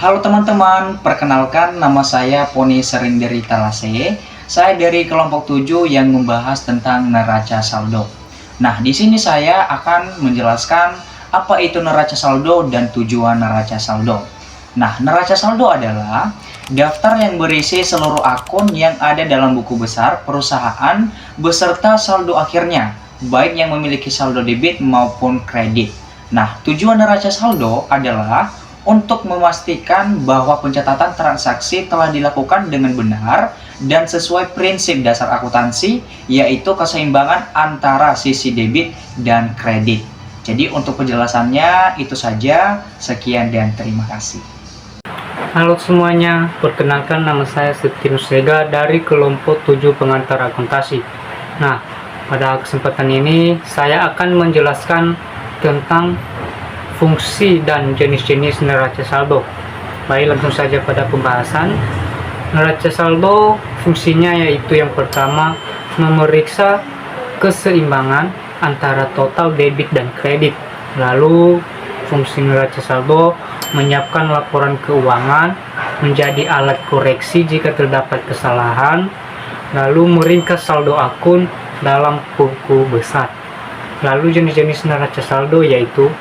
Halo teman-teman, perkenalkan nama saya Poni Serinderi Talase. Saya dari kelompok 7 yang membahas tentang neraca saldo. Nah, di sini saya akan menjelaskan apa itu neraca saldo dan tujuan neraca saldo. Nah, neraca saldo adalah daftar yang berisi seluruh akun yang ada dalam buku besar perusahaan beserta saldo akhirnya, baik yang memiliki saldo debit maupun kredit. Nah, tujuan neraca saldo adalah untuk memastikan bahwa pencatatan transaksi telah dilakukan dengan benar dan sesuai prinsip dasar akuntansi, yaitu keseimbangan antara sisi debit dan kredit. Jadi untuk penjelasannya itu saja, sekian dan terima kasih. Halo semuanya, perkenalkan nama saya Septinus Sega dari kelompok 7 pengantar akuntansi. Nah, pada kesempatan ini saya akan menjelaskan tentang fungsi dan jenis-jenis neraca saldo. Baik, langsung saja pada pembahasan. Neraca saldo fungsinya yaitu yang pertama, memeriksa keseimbangan antara total debit dan kredit. Lalu fungsi neraca saldo menyiapkan laporan keuangan, menjadi alat koreksi jika terdapat kesalahan, lalu meringkas saldo akun dalam buku besar. Lalu jenis-jenis neraca saldo yaitu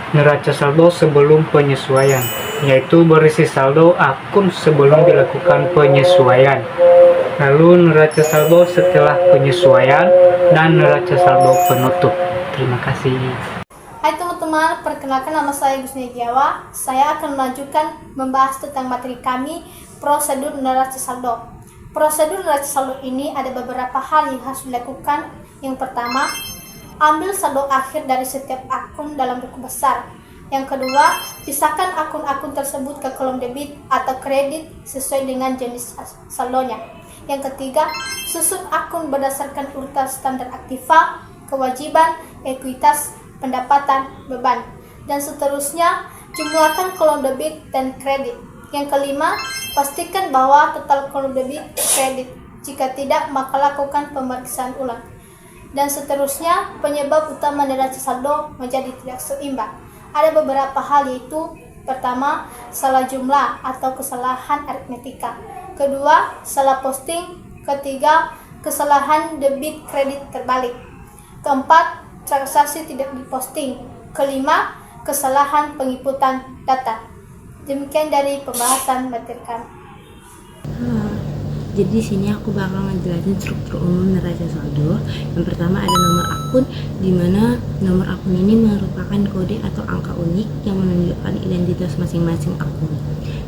neraca saldo sebelum penyesuaian, yaitu berisi saldo akun sebelum dilakukan penyesuaian. Lalu neraca saldo setelah penyesuaian dan neraca saldo penutup. Terima kasih. Hai teman-teman, perkenalkan nama saya Gusnia Giawa. Saya akan melanjutkan membahas tentang materi kami, prosedur neraca saldo. Prosedur neraca saldo ini ada beberapa hal yang harus dilakukan. Yang pertama, ambil saldo akhir dari setiap akun dalam buku besar. Yang kedua, pisahkan akun-akun tersebut ke kolom debit atau kredit sesuai dengan jenis saldonya. Yang ketiga, susun akun berdasarkan urutan standar aktiva, kewajiban, ekuitas, pendapatan, beban, dan seterusnya. Jumlahkan kolom debit dan kredit. Yang kelima, pastikan bahwa total kolom debit kredit. Jika tidak, maka lakukan pemeriksaan ulang. Dan seterusnya, penyebab utama neraca saldo menjadi tidak seimbang. Ada beberapa hal, yaitu pertama, salah jumlah atau kesalahan aritmetika. Kedua, salah posting. Ketiga, kesalahan debit kredit terbalik. Keempat, transaksi tidak diposting. Kelima, kesalahan penginputan data. Demikian dari pembahasan materi kami. Jadi di sini aku bakal ngejelasin struktur umum neraca saldo. Yang pertama ada nomor akun, di mana nomor akun ini merupakan kode atau angka unik yang menunjukkan identitas masing-masing akun.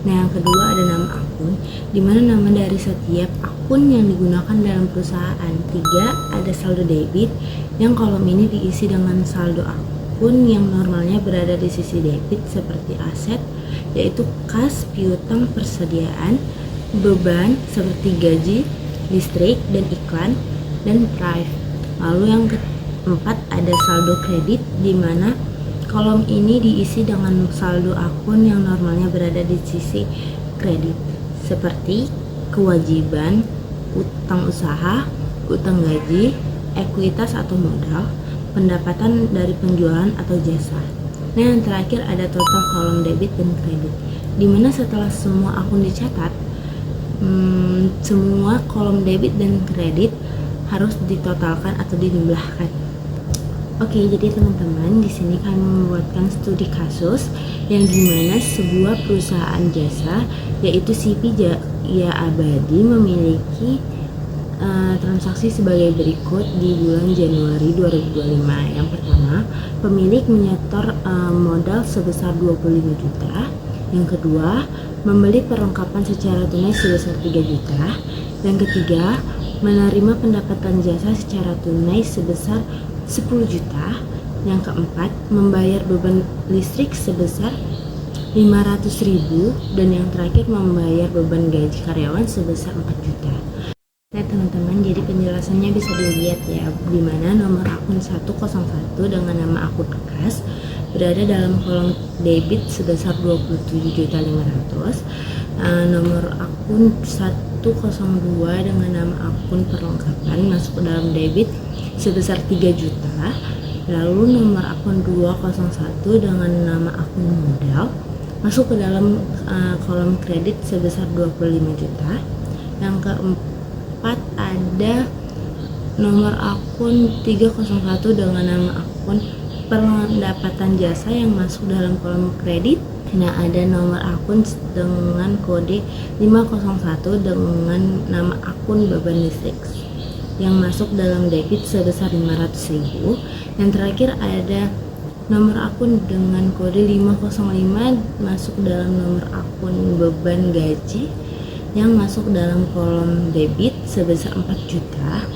Nah, yang kedua ada nama akun, di mana nama dari setiap akun yang digunakan dalam perusahaan. Tiga, ada saldo debit, yang kolom ini diisi dengan saldo akun yang normalnya berada di sisi debit seperti aset, yaitu kas, piutang, persediaan, beban seperti gaji, listrik, dan iklan, dan price. Lalu yang keempat ada saldo kredit, di mana kolom ini diisi dengan saldo akun yang normalnya berada di sisi kredit seperti kewajiban, utang usaha, utang gaji, ekuitas atau modal, pendapatan dari penjualan atau jasa. Nah, yang terakhir ada total kolom debit dan kredit, di mana setelah semua akun dicatat, semua kolom debit dan kredit harus ditotalkan atau dijumlahkan. Oke, jadi teman-teman, di sini kami membuatkan studi kasus yang dimana sebuah perusahaan jasa, yaitu CV Jaya Abadi, memiliki transaksi sebagai berikut di bulan Januari 2025. Yang pertama, pemilik menyetor modal sebesar 25 juta. Yang kedua, membeli perlengkapan secara tunai sebesar 3 juta. Yang ketiga, menerima pendapatan jasa secara tunai sebesar 10 juta. Yang keempat, membayar beban listrik sebesar 500.000. Dan yang terakhir, membayar beban gaji karyawan sebesar 4 juta. Nah teman-teman, jadi penjelasannya bisa dilihat ya, dimana nomor akun 101 dengan nama akun kas berada dalam kolom debit sebesar 27.500. Nomor akun 102 dengan nama akun perlengkapan masuk ke dalam debit sebesar 3 juta. Lalu nomor akun 201 dengan nama akun modal masuk ke dalam kolom kredit sebesar 25 juta. Yang keempat ada nomor akun 301 dengan nama akun pendapatan jasa yang masuk dalam kolom kredit. Nah, ada nomor akun dengan kode 501 dengan nama akun beban listrik yang masuk dalam debit sebesar 500.000. Yang terakhir ada nomor akun dengan kode 505 masuk dalam nomor akun beban gaji yang masuk dalam kolom debit sebesar 4 juta.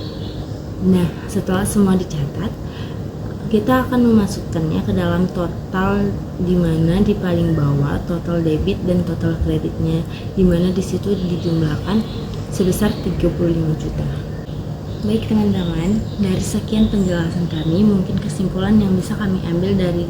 Nah, setelah semua dicatat, kita akan memasukkannya ke dalam total, di mana di paling bawah total debit dan total kreditnya, di mana di situ dijumlahkan sebesar 35 juta. Baik teman-teman, dari sekian penjelasan kami, mungkin kesimpulan yang bisa kami ambil dari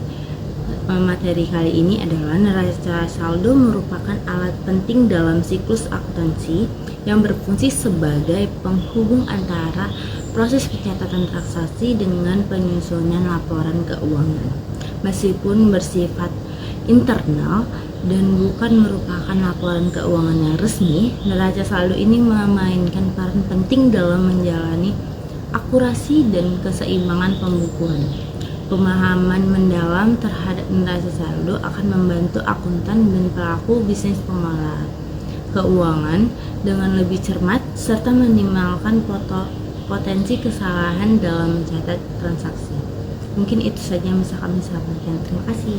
materi kali ini adalah neraca saldo merupakan alat penting dalam siklus akuntansi yang berfungsi sebagai penghubung antara proses pencatatan transaksi dengan penyusunan laporan keuangan. Meskipun bersifat internal dan bukan merupakan laporan keuangan yang resmi, neraca saldo ini memainkan peran penting dalam menjalani akurasi dan keseimbangan pembukuan. Pemahaman mendalam terhadap neraca saldo akan membantu akuntan dan pelaku bisnis pengelola keuangan dengan lebih cermat serta minimalkan potensi kesalahan dalam mencatat transaksi. Mungkin itu saja yang bisa kami sampaikan. Terima kasih.